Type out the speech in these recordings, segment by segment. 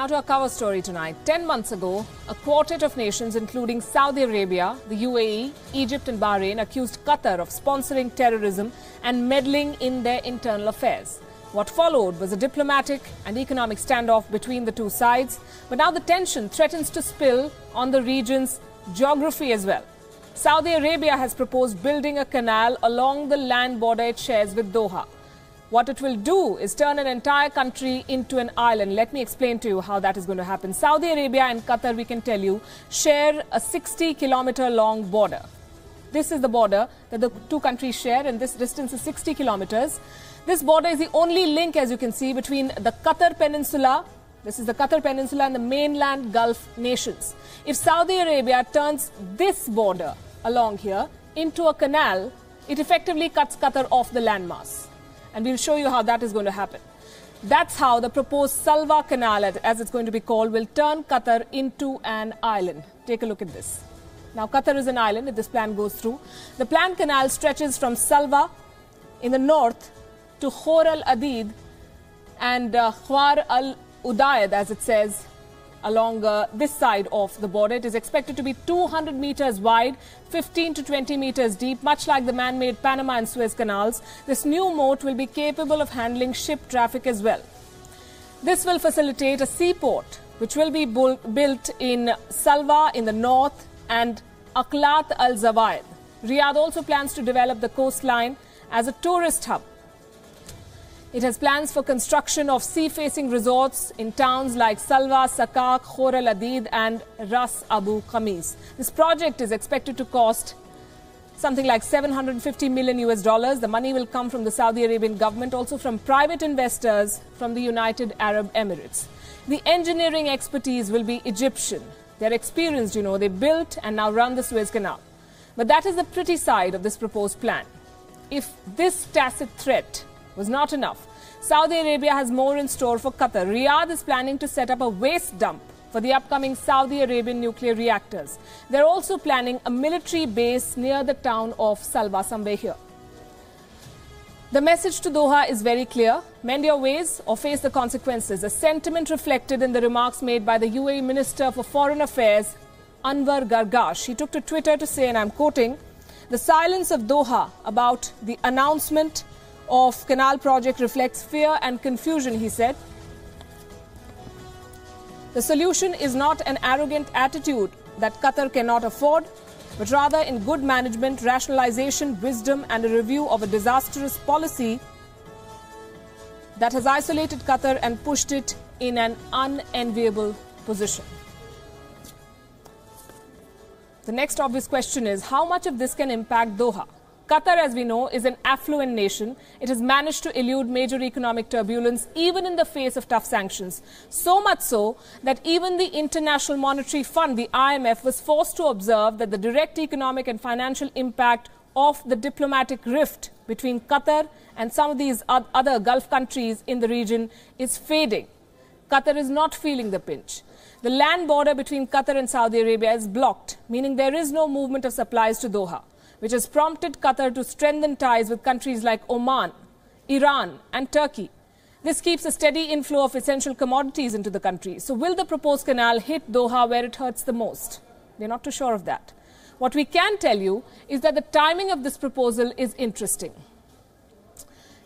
Now to our cover story tonight. 10 months ago, a quartet of nations, including Saudi Arabia, the UAE, Egypt and Bahrain, accused Qatar of sponsoring terrorism and meddling in their internal affairs. What followed was a diplomatic and economic standoff between the two sides. But now the tension threatens to spill on the region's geography as well. Saudi Arabia has proposed building a canal along the land border it shares with Doha. What it will do is turn an entire country into an island. Let me explain to you how that is going to happen. Saudi Arabia and Qatar, we can tell you, share a 60-kilometer long border. This is the border that the two countries share, and this distance is 60 kilometers. This border is the only link, as you can see, between the Qatar Peninsula, this is the Qatar Peninsula, and the mainland Gulf nations. If Saudi Arabia turns this border along here into a canal, it effectively cuts Qatar off the landmass. And we'll show you how that is going to happen. That's how the proposed Salwa Canal, as it's going to be called, will turn Qatar into an island. Take a look at this. Now, Qatar is an island if this plan goes through. The planned canal stretches from Salwa in the north to Khor al-Adid and Khwar al-Udaid, as it says, along this side of the border. It is expected to be 200 meters wide, 15 to 20 meters deep, much like the man-made Panama and Suez canals. This new moat will be capable of handling ship traffic as well. This will facilitate a seaport, which will be built in Salwa in the north and Aqlat al-Zawaid. Riyadh also plans to develop the coastline as a tourist hub. It has plans for construction of sea-facing resorts in towns like Salwa, Sakak, Khor al-Adid and Ras Abu Khamis. This project is expected to cost something like $750 million. The money will come from the Saudi Arabian government, also from private investors from the United Arab Emirates. The engineering expertise will be Egyptian. They're experienced, you know, they built and now run the Suez Canal. But that is the pretty side of this proposed plan. If this tacit threat was not enough, Saudi Arabia has more in store for Qatar. Riyadh is planning to set up a waste dump for the upcoming Saudi Arabian nuclear reactors. They're also planning a military base near the town of Salwa, somewhere here. The message to Doha is very clear. Mend your ways or face the consequences. A sentiment reflected in the remarks made by the UAE Minister for Foreign Affairs, Anwar Gargash. He took to Twitter to say, and I'm quoting, "The silence of Doha about the announcement of canal project reflects fear and confusion," he said. "The solution is not an arrogant attitude that Qatar cannot afford, but rather in good management, rationalization, wisdom and a review of a disastrous policy that has isolated Qatar and pushed it in an unenviable position." The next obvious question is, how much of this can impact Doha? Qatar, as we know, is an affluent nation. It has managed to elude major economic turbulence even in the face of tough sanctions. So much so that even the International Monetary Fund, the IMF, was forced to observe that the direct economic and financial impact of the diplomatic rift between Qatar and some of these other Gulf countries in the region is fading. Qatar is not feeling the pinch. The land border between Qatar and Saudi Arabia is blocked, meaning there is no movement of supplies to Doha, which has prompted Qatar to strengthen ties with countries like Oman, Iran and Turkey. This keeps a steady inflow of essential commodities into the country. So will the proposed canal hit Doha where it hurts the most? We're not too sure of that. What we can tell you is that the timing of this proposal is interesting.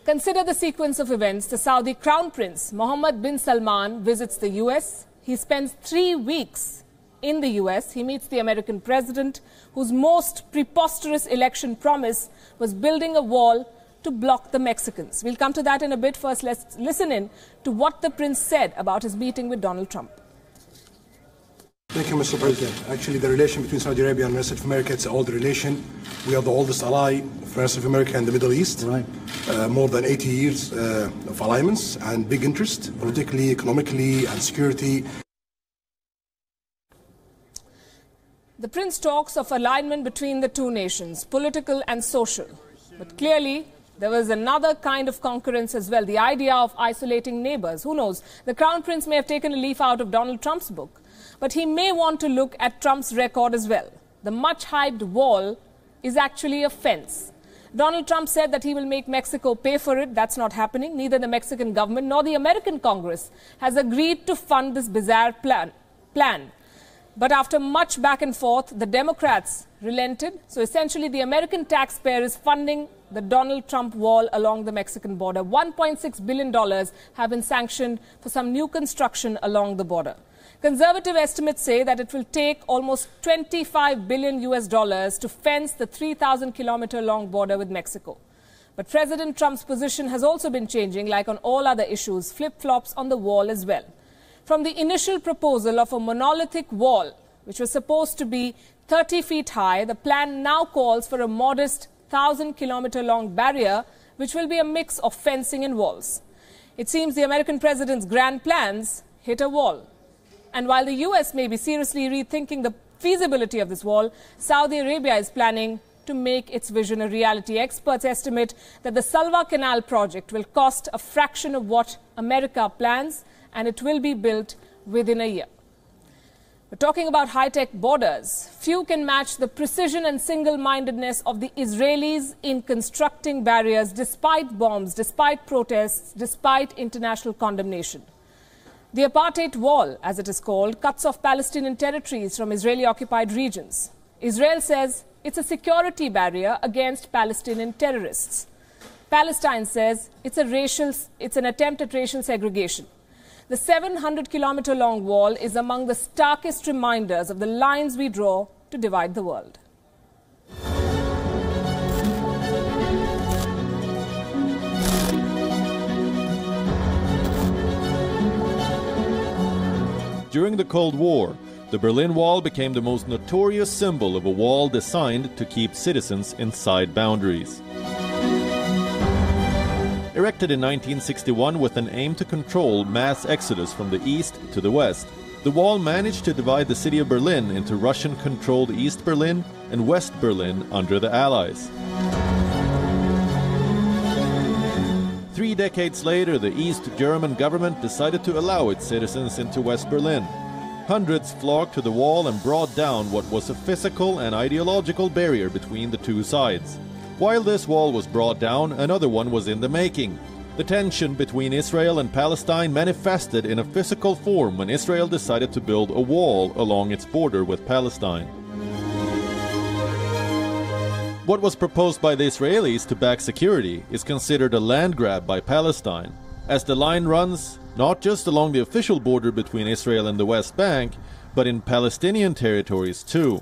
Consider the sequence of events. The Saudi Crown Prince, Mohammed bin Salman, visits the US. He spends 3 weeks in the US. He meets the American president, whose most preposterous election promise was building a wall to block the Mexicans. We'll come to that in a bit. First, let's listen in to what the prince said about his meeting with Donald Trump. Thank you, Mr. President. Actually, the relation between Saudi Arabia and the rest of America, it's an old relation. We are the oldest ally of the rest of America and the Middle East. Right. More than 80 years of alliance and big interest, politically, economically, and security. The prince talks of alignment between the two nations, political and social. But clearly, there was another kind of concurrence as well, the idea of isolating neighbors. Who knows? The Crown Prince may have taken a leaf out of Donald Trump's book, but he may want to look at Trump's record as well. The much-hyped wall is actually a fence. Donald Trump said that he will make Mexico pay for it. That's not happening. Neither the Mexican government nor the American Congress has agreed to fund this bizarre plan. But after much back and forth, the Democrats relented. So essentially, the American taxpayer is funding the Donald Trump wall along the Mexican border. $1.6 billion have been sanctioned for some new construction along the border. Conservative estimates say that it will take almost $25 billion to fence the 3,000-kilometer long border with Mexico. But President Trump's position has also been changing, like on all other issues, flip-flops on the wall as well. From the initial proposal of a monolithic wall, which was supposed to be 30 feet high, the plan now calls for a modest 1,000-kilometer-long barrier, which will be a mix of fencing and walls. It seems the American president's grand plans hit a wall. And while the U.S. may be seriously rethinking the feasibility of this wall, Saudi Arabia is planning to make its vision a reality. Experts estimate that the Salwa Canal project will cost a fraction of what America plans, and it will be built within a year. But talking about high-tech borders, few can match the precision and single-mindedness of the Israelis in constructing barriers despite bombs, despite protests, despite international condemnation. The apartheid wall, as it is called, cuts off Palestinian territories from Israeli-occupied regions. Israel says it's a security barrier against Palestinian terrorists. Palestine says it's an attempt at racial segregation. The 700-kilometer-long wall is among the starkest reminders of the lines we draw to divide the world. During the Cold War, the Berlin Wall became the most notorious symbol of a wall designed to keep citizens inside boundaries. Erected in 1961 with an aim to control mass exodus from the east to the west, the wall managed to divide the city of Berlin into Russian-controlled East Berlin and West Berlin under the Allies. 3 decades later, the East German government decided to allow its citizens into West Berlin. Hundreds flocked to the wall and brought down what was a physical and ideological barrier between the two sides. While this wall was brought down, another one was in the making. The tension between Israel and Palestine manifested in a physical form when Israel decided to build a wall along its border with Palestine. What was proposed by the Israelis to back security is considered a land grab by Palestine, as the line runs not just along the official border between Israel and the West Bank, but in Palestinian territories too.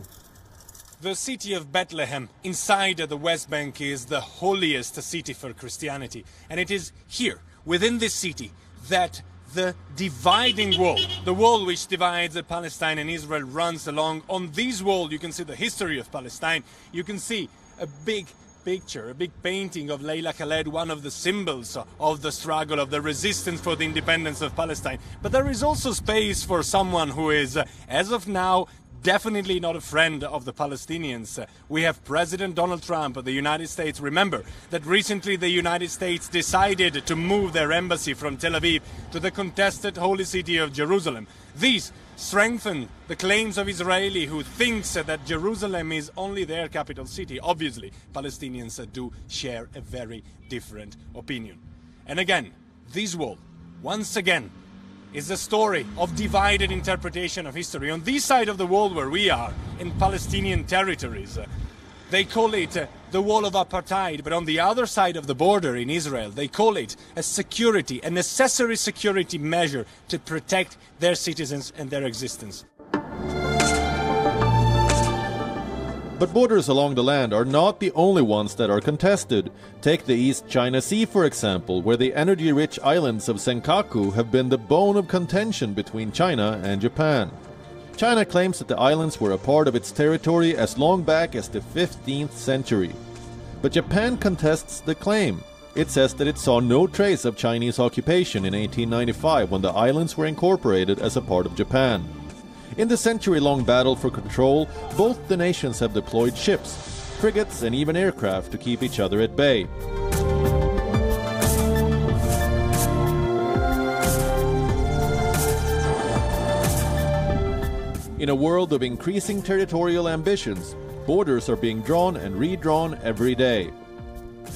The city of Bethlehem inside the West Bank is the holiest city for Christianity. And it is here, within this city, that the dividing wall, the wall which divides Palestine and Israel, runs along. On this wall you can see the history of Palestine. You can see a big picture, a big painting of Leila Khaled, one of the symbols of the struggle, of the resistance for the independence of Palestine. But there is also space for someone who is, as of now, definitely not a friend of the Palestinians. We have President Donald Trump of the United States. Remember that recently the United States decided to move their embassy from Tel Aviv to the contested holy city of Jerusalem. These strengthen the claims of Israeli who thinks that Jerusalem is only their capital city. Obviously, Palestinians do share a very different opinion. And again, this wall, once again, is the story of divided interpretation of history. On this side of the wall where we are, in Palestinian territories, they call it the wall of apartheid, but on the other side of the border in Israel, they call it a security, a necessary security measure to protect their citizens and their existence. But borders along the land are not the only ones that are contested. Take the East China Sea, for example, where the energy-rich islands of Senkaku have been the bone of contention between China and Japan. China claims that the islands were a part of its territory as long back as the 15th century. But Japan contests the claim. It says that it saw no trace of Chinese occupation in 1895 when the islands were incorporated as a part of Japan. In the century-long battle for control, both the nations have deployed ships, frigates and even aircraft to keep each other at bay. In a world of increasing territorial ambitions, borders are being drawn and redrawn every day.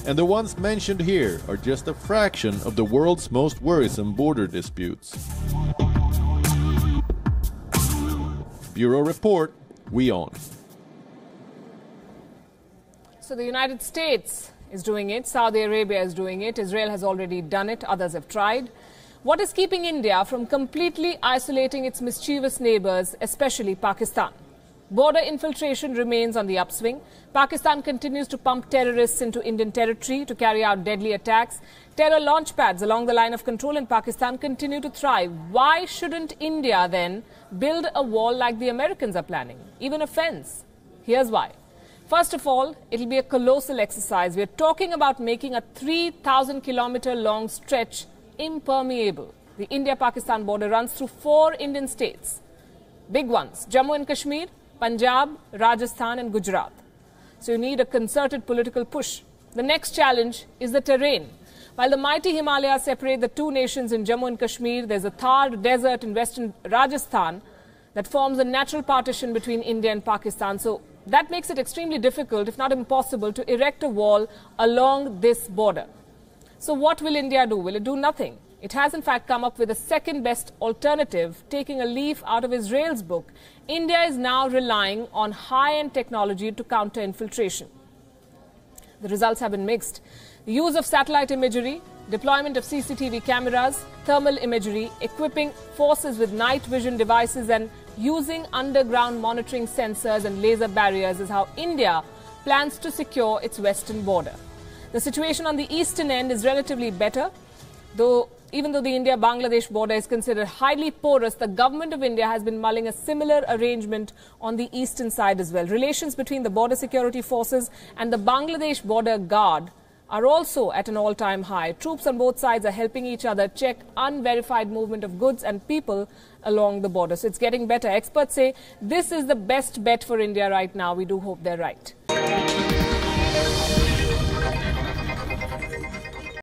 and the ones mentioned here are just a fraction of the world's most worrisome border disputes. Bureau Report, WION. So the United States is doing it, Saudi Arabia is doing it, Israel has already done it, others have tried. What is keeping India from completely isolating its mischievous neighbours, especially Pakistan? Border infiltration remains on the upswing. Pakistan continues to pump terrorists into Indian territory to carry out deadly attacks. Terror launch pads along the line of control in Pakistan continue to thrive. Why shouldn't India then build a wall like the Americans are planning, even a fence? Here's why. First of all, it'll be a colossal exercise. We're talking about making a 3,000-kilometer long stretch impermeable. The India-Pakistan border runs through 4 Indian states. Big ones: Jammu and Kashmir, Punjab, Rajasthan and Gujarat. So you need a concerted political push. The next challenge is the terrain. While the mighty Himalayas separate the two nations in Jammu and Kashmir, there's a Thar desert in western Rajasthan that forms a natural partition between India and Pakistan. So that makes it extremely difficult, if not impossible, to erect a wall along this border. So what will India do? Will it do nothing? It has in fact come up with a second best alternative, taking a leaf out of Israel's book. India is now relying on high-end technology to counter infiltration. The results have been mixed. The use of satellite imagery, deployment of CCTV cameras, thermal imagery, equipping forces with night vision devices and using underground monitoring sensors and laser barriers is how India plans to secure its western border. The situation on the eastern end is relatively better, even though the India-Bangladesh border is considered highly porous, the government of India has been mulling a similar arrangement on the eastern side as well. Relations between the border security forces and the Bangladesh border guard are also at an all-time high. Troops on both sides are helping each other check unverified movement of goods and people along the border. So it's getting better. Experts say this is the best bet for India right now. We do hope they're right.